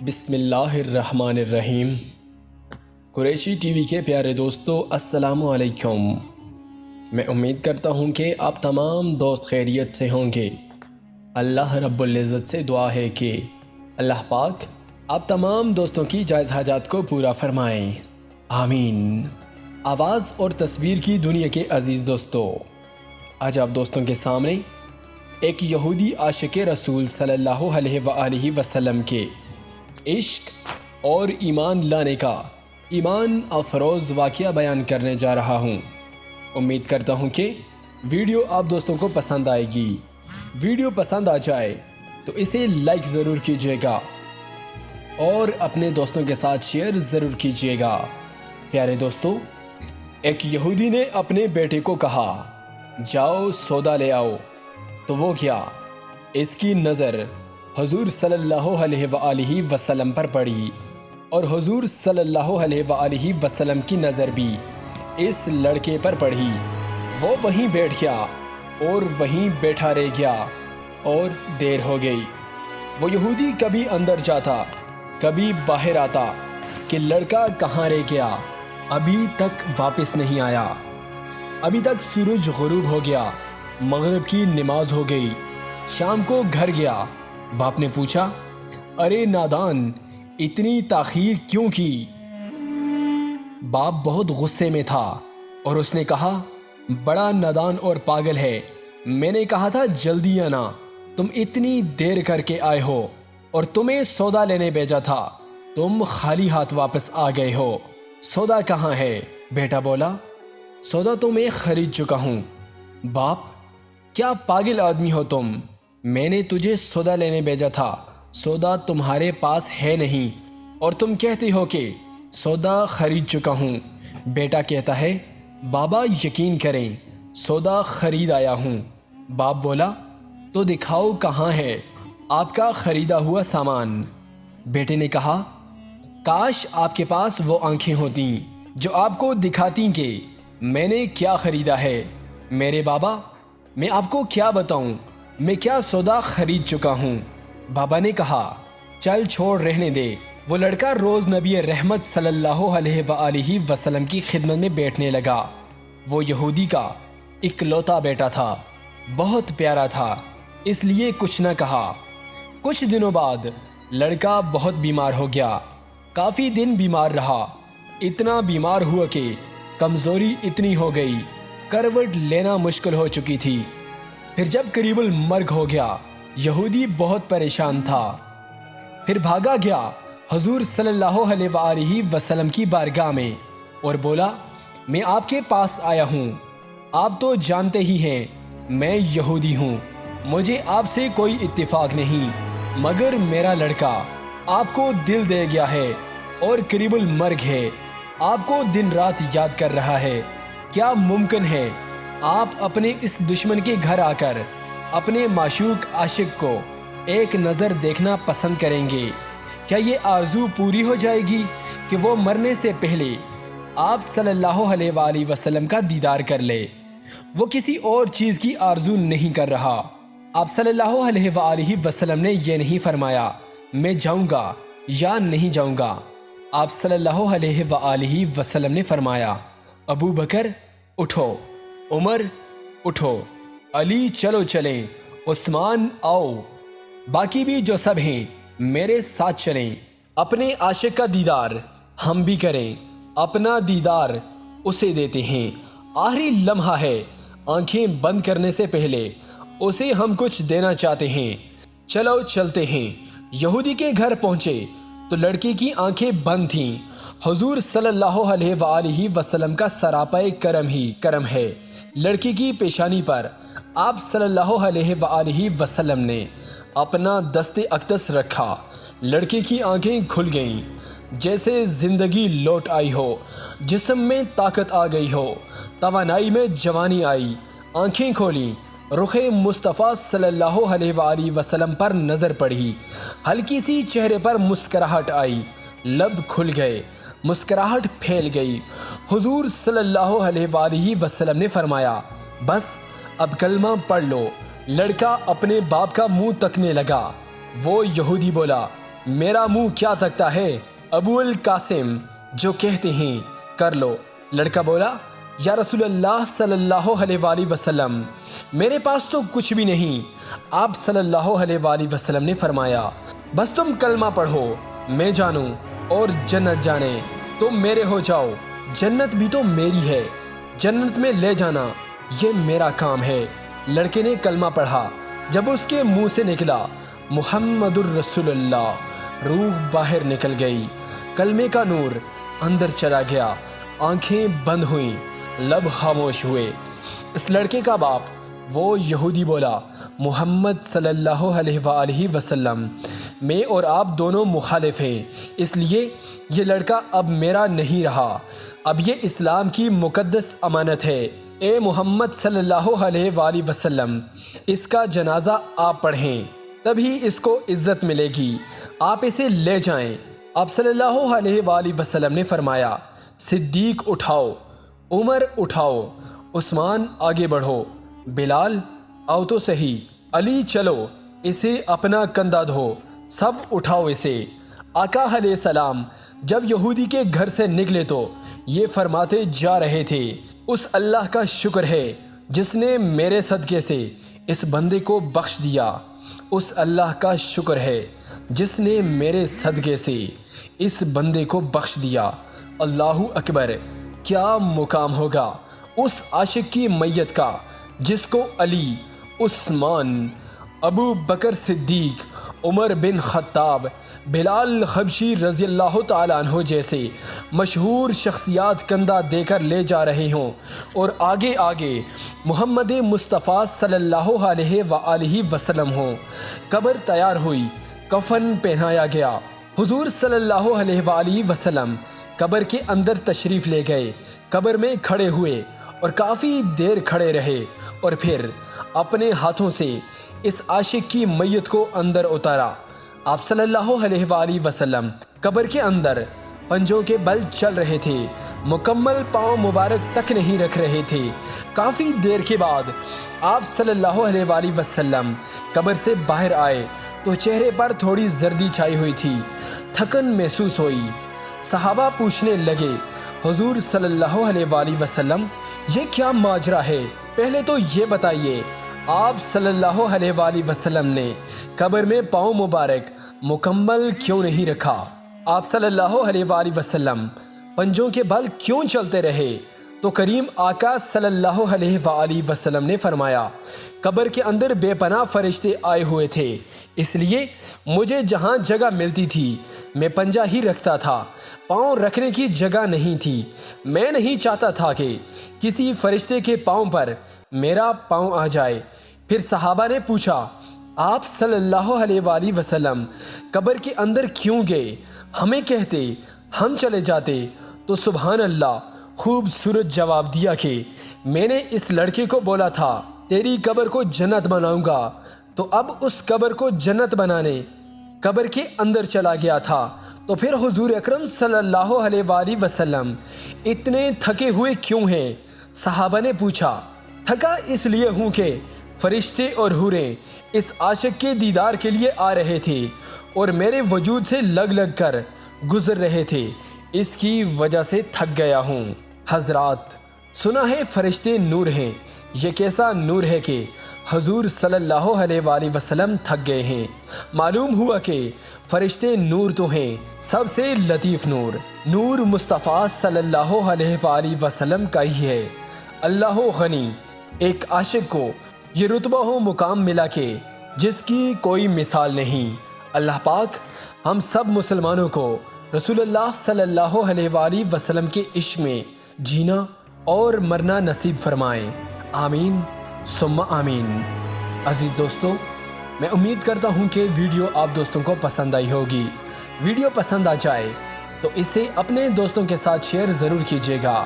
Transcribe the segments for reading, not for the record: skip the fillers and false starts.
بسم اللہ الرحمن الرحیم۔ قریشی ٹی وی کے پیارے دوستو، السلام علیکم۔ میں امید کرتا ہوں کہ آپ تمام دوست خیریت سے ہوں گے۔ اللہ رب العزت سے دعا ہے کہ اللہ پاک آپ تمام دوستوں کی جائز حاجات کو پورا فرمائیں، آمین۔ آواز اور تصویر کی دنیا کے عزیز دوستو، آج آپ دوستوں کے سامنے ایک یہودی عاشق رسول صلی اللہ علیہ وآلہ وسلم کے عشق اور ایمان لانے کا ایمان افروز واقعہ بیان کرنے جا رہا ہوں۔ امید کرتا ہوں کہ ویڈیو آپ دوستوں کو پسند آئے گی۔ ویڈیو پسند آ جائے تو اسے لائک ضرور کیجیے گا اور اپنے دوستوں کے ساتھ شیئر ضرور کیجیے گا۔ پیارے دوستو، ایک یہودی نے اپنے بیٹے کو کہا، جاؤ سودا لے آؤ، تو وہ گیا۔ اس کی نظر حضور صلی اللہ علیہ وآلہ وسلم پر پڑی اور حضور صلی اللہ علیہ وآلہ وسلم کی نظر بھی اس لڑکے پر پڑی۔ وہ وہیں بیٹھ گیا اور وہیں بیٹھا رہ گیا اور دیر ہو گئی۔ وہ یہودی کبھی اندر جاتا کبھی باہر آتا کہ لڑکا کہاں رہ گیا، ابھی تک واپس نہیں آیا۔ ابھی تک سورج غروب ہو گیا، مغرب کی نماز ہو گئی، شام کو گھر گیا۔ باپ نے پوچھا، ارے نادان، اتنی تاخیر کیوں کی؟ باپ بہت غصے میں تھا اور اس نے کہا، بڑا نادان اور پاگل ہے، میں نے کہا تھا جلدی آنا، تم اتنی دیر کر کے آئے ہو، اور تمہیں سودا لینے بھیجا تھا، تم خالی ہاتھ واپس آ گئے ہو۔ سودا کہاں ہے؟ بیٹا بولا، سودا تو میں خرید چکا ہوں۔ باپ، کیا پاگل آدمی ہو تم؟ میں نے تجھے سودا لینے بھیجا تھا، سودا تمہارے پاس ہے نہیں، اور تم کہتے ہو کہ سودا خرید چکا ہوں۔ بیٹا کہتا ہے، بابا یقین کریں، سودا خرید آیا ہوں۔ باپ بولا، تو دکھاؤ کہاں ہے آپ کا خریدا ہوا سامان؟ بیٹے نے کہا، کاش آپ کے پاس وہ آنکھیں ہوتیں جو آپ کو دکھاتیں کہ میں نے کیا خریدا ہے۔ میرے بابا، میں آپ کو کیا بتاؤں، میں کیا سودا خرید چکا ہوں۔ بابا نے کہا، چل چھوڑ، رہنے دے۔ وہ لڑکا روز نبی رحمت صلی اللہ علیہ وآلہ وسلم کی خدمت میں بیٹھنے لگا۔ وہ یہودی کا اکلوتا بیٹا تھا، بہت پیارا تھا، اس لیے کچھ نہ کہا۔ کچھ دنوں بعد لڑکا بہت بیمار ہو گیا، کافی دن بیمار رہا، اتنا بیمار ہوا کہ کمزوری اتنی ہو گئی، کروٹ لینا مشکل ہو چکی تھی۔ پھر جب قریب المرگ ہو گیا، یہودی بہت پریشان تھا۔ پھر بھاگا گیا حضور صلی اللہ علیہ وآلہ وسلم کی بارگاہ میں اور بولا، میں آپ کے پاس آیا ہوں، آپ تو جانتے ہی ہیں میں یہودی ہوں، مجھے آپ سے کوئی اتفاق نہیں، مگر میرا لڑکا آپ کو دل دے گیا ہے اور قریب المرگ ہے، آپ کو دن رات یاد کر رہا ہے۔ کیا ممکن ہے آپ اپنے اس دشمن کے گھر آ کر اپنے معشوق عاشق کو ایک نظر دیکھنا پسند کریں گے؟ کیا یہ آرزو پوری ہو جائے گی کہ وہ مرنے سے پہلے آپ صلی اللہ علیہ وآلہ وسلم کا دیدار کر لے؟ وہ کسی اور چیز کی آرزو نہیں کر رہا۔ آپ صلی اللہ علیہ وآلہ وسلم نے یہ نہیں فرمایا میں جاؤں گا یا نہیں جاؤں گا۔ آپ صلی اللہ علیہ وآلہ وسلم نے فرمایا، ابو بکر اٹھو، عمر اٹھو، علی چلو چلیں، عثمان آؤ، باقی بھی جو سب ہیں میرے ساتھ چلیں۔ اپنے عاشق کا دیدار ہم بھی کریں، اپنا دیدار اسے دیتے ہیں، آخری لمحہ ہے، آنکھیں بند کرنے سے پہلے اسے ہم کچھ دینا چاہتے ہیں، چلو چلتے ہیں۔ یہودی کے گھر پہنچے تو لڑکی کی آنکھیں بند تھیں۔ حضور صلی اللہ علیہ وآلہ وسلم کا سراپا کرم ہی کرم ہے۔ لڑکی کی پیشانی پر آپ صلی اللہ علیہ وآلہ وسلم نے اپنا دست اقدس رکھا، لڑکی کی آنکھیں کھل گئیں، جیسے زندگی لوٹ آئی ہو، جسم میں طاقت آ گئی ہو، توانائی میں جوانی آئی، آنکھیں کھولیں، رخ مصطفیٰ صلی اللہ علیہ وآلہ وسلم پر نظر پڑی، ہلکی سی چہرے پر مسکراہٹ آئی، لب کھل گئے، مسکراہٹ پھیل گئی۔ حضور صلی اللہ علیہ وآلہ وسلم نے فرمایا، بس اب کلمہ پڑھ لو۔ لڑکا اپنے باپ کا منہ تکنے لگا۔ وہ یہودی بولا، میرا منہ کیا تکتا ہے ابو القاسم جو کہتے ہیں کر لو۔ لڑکا بولا یا رسول اللہ صلی اللہ علیہ وآلہ وسلم میرے پاس تو کچھ بھی نہیں۔ آپ صلی اللہ علیہ وآلہ وسلم نے فرمایا بس تم کلمہ پڑھو، میں جانوں اور جنت جانے، تم میرے ہو جاؤ، جنت بھی تو میری ہے، جنت میں لے جانا یہ میرا کام ہے۔ لڑکے نے کلمہ پڑھا، جب اس کے منہ سے نکلا محمد الرسول اللہ، روح باہر نکل گئی، کلمے کا نور اندر چلا گیا، آنکھیں بند ہوئیں، لب خاموش ہوئے۔ اس لڑکے کا باپ وہ یہودی بولا محمد صلی اللہ علیہ وآلہ وسلم میں اور آپ دونوں مخالف ہیں، اس لیے یہ لڑکا اب میرا نہیں رہا، اب یہ اسلام کی مقدس امانت ہے۔ اے محمد صلی اللہ علیہ وآلہ وسلم اس کا جنازہ آپ پڑھیں، تبھی اس کو عزت ملے گی، آپ اسے لے جائیں۔ آپ صلی اللہ علیہ وآلہ وسلم نے فرمایا صدیق اٹھاؤ، عمر اٹھاؤ، عثمان آگے بڑھو، بلال آؤ تو صحیح، علی چلو، اسے اپنا کندھا دھو، سب اٹھاؤ اسے۔ آقا علیہ السلام جب یہودی کے گھر سے نکلے تو یہ فرماتے جا رہے تھے اس اللہ کا شکر ہے جس نے میرے صدقے سے اس بندے کو بخش دیا، اس اللہ کا شکر ہے جس نے میرے صدقے سے اس بندے کو بخش دیا۔ اللہ اکبر، کیا مقام ہوگا اس عاشق کی میت کا جس کو علی، عثمان، ابو بکر صدیق، عمر بن خطاب، بلال حبشی رضی اللہ تعالیٰ عنہ جیسے مشہور شخصیات کندھا دے کر لے جا رہے ہوں، اور آگے آگے محمد مصطفیٰ صلی اللہ علیہ وآلہ وسلم ہوں۔ قبر تیار ہوئی، کفن پہنایا گیا، حضور صلی اللہ علیہ وآلہ وسلم قبر کے اندر تشریف لے گئے، قبر میں کھڑے ہوئے اور کافی دیر کھڑے رہے، اور پھر اپنے ہاتھوں سے اس عاشق کی میت کو اندر اتارا۔ آپ صلی اللہ علیہ وآلہ وسلم قبر کے اندر پنجوں کے بل چل رہے تھے، مکمل پاؤں مبارک تک نہیں رکھ رہے تھے۔ کافی دیر کے بعد آپ صلی اللہ علیہ وآلہ وسلم قبر سے باہر آئے تو چہرے پر تھوڑی زردی چھائی ہوئی تھی، تھکن محسوس ہوئی۔ صحابہ پوچھنے لگے حضور صلی اللہ علیہ وآلہ وسلم یہ کیا ماجرا ہے؟ پہلے تو یہ بتائیے آپ صلی اللہ علیہ وآلہ وسلم نے قبر میں پاؤں مبارک مکمل کیوں نہیں رکھا؟ آپ صلی اللہ علیہ وآلہ وسلم پنجوں کے بل کیوں چلتے رہے؟ تو کریم آقا صلی اللہ علیہ وآلہ وسلم نے فرمایا قبر کے اندر بے پناہ فرشتے آئے ہوئے تھے، اس لیے مجھے جہاں جگہ ملتی تھی میں پنجہ ہی رکھتا تھا، پاؤں رکھنے کی جگہ نہیں تھی۔ میں نہیں چاہتا تھا کہ کسی فرشتے کے پاؤں پر میرا پاؤں آ جائے۔ پھر صحابہ نے پوچھا آپ صلی اللہ علیہ وآلہ وسلم قبر کے اندر کیوں گئے؟ ہمیں کہتے ہم چلے جاتے۔ تو سبحان اللہ خوبصورت جواب دیا کہ میں نے اس لڑکے کو بولا تھا تیری قبر کو جنت بناؤں گا، تو اب اس قبر کو جنت بنانے قبر کے اندر چلا گیا تھا۔ تو پھر حضور اکرم صلی اللہ علیہ وآلہ وسلم اتنے تھکے ہوئے کیوں ہیں؟ صحابہ نے پوچھا تھکا اس لیے ہوں کہ فرشتے اور حوریں اس عاشق کے دیدار کے لیے آ رہے تھے اور میرے وجود سے لگ لگ کر گزر رہے تھے، اس کی وجہ سے تھک گیا ہوں۔ حضرات سنا ہے فرشتے نور ہیں، یہ کیسا نور ہے کہ حضور صلی اللہ علیہ وآلہ وسلم تھک گئے ہیں؟ معلوم ہوا کہ فرشتے نور تو ہیں، سب سے لطیف نور، نور مصطفیٰ صلی اللہ علیہ وآلہ وسلم کا ہی ہے۔ اللہ غنی، ایک عاشق کو یہ رتبہ و مقام ملا کہ جس کی کوئی مثال نہیں۔ اللہ پاک ہم سب مسلمانوں کو رسول اللہ صلی اللہ علیہ وآلہ وسلم کے عشق میں جینا اور مرنا نصیب فرمائے، آمین ثم آمین۔ عزیز دوستو، میں امید کرتا ہوں کہ ویڈیو آپ دوستوں کو پسند آئی ہوگی۔ ویڈیو پسند آ جائے تو اسے اپنے دوستوں کے ساتھ شیئر ضرور کیجیے گا،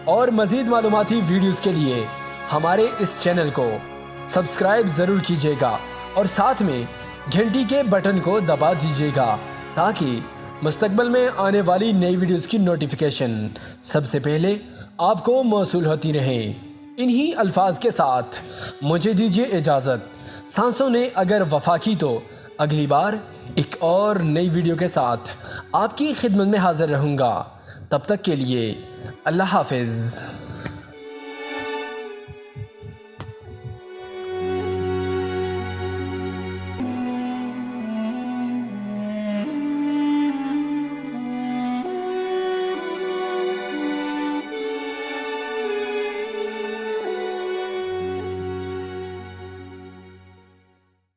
اور مزید معلوماتی ویڈیوز کے لیے ہمارے اس چینل کو سبسکرائب ضرور کیجیے گا، اور ساتھ میں گھنٹی کے بٹن کو دبا دیجیے گا تاکہ مستقبل میں آنے والی نئی ویڈیوز کی نوٹیفیکیشن سب سے پہلے آپ کو موصول ہوتی رہیں۔ انہی الفاظ کے ساتھ مجھے دیجیے اجازت۔ سانسوں نے اگر وفا کی تو اگلی بار ایک اور نئی ویڈیو کے ساتھ آپ کی خدمت میں حاضر رہوں گا۔ تب تک کے لیے اللہ حافظ۔